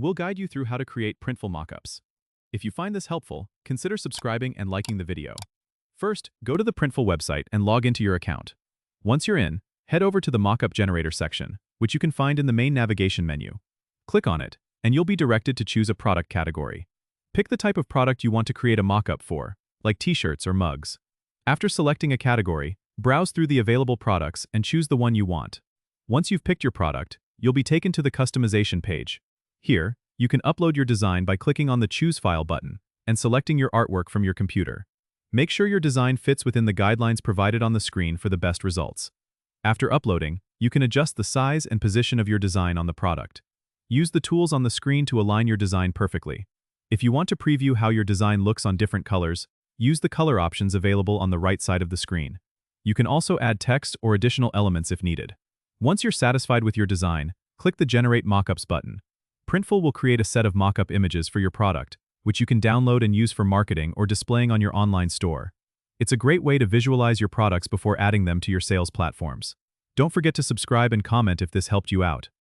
we'll guide you through how to create Printful Mockups. If you find this helpful, consider subscribing and liking the video. First, go to the Printful website and log into your account. Once you're in, head over to the Mockup Generator section, which you can find in the main navigation menu. Click on it, and you'll be directed to choose a product category. Pick the type of product you want to create a mockup for, like t-shirts or mugs. After selecting a category, browse through the available products and choose the one you want. Once you've picked your product, you'll be taken to the customization page. Here, you can upload your design by clicking on the Choose File button and selecting your artwork from your computer. Make sure your design fits within the guidelines provided on the screen for the best results. After uploading, you can adjust the size and position of your design on the product. Use the tools on the screen to align your design perfectly. If you want to preview how your design looks on different colors, use the color options available on the right side of the screen. You can also add text or additional elements if needed. Once you're satisfied with your design, click the Generate Mockups button. Printful will create a set of mockup images for your product, which you can download and use for marketing or displaying on your online store. It's a great way to visualize your products before adding them to your sales platforms. Don't forget to subscribe and comment if this helped you out.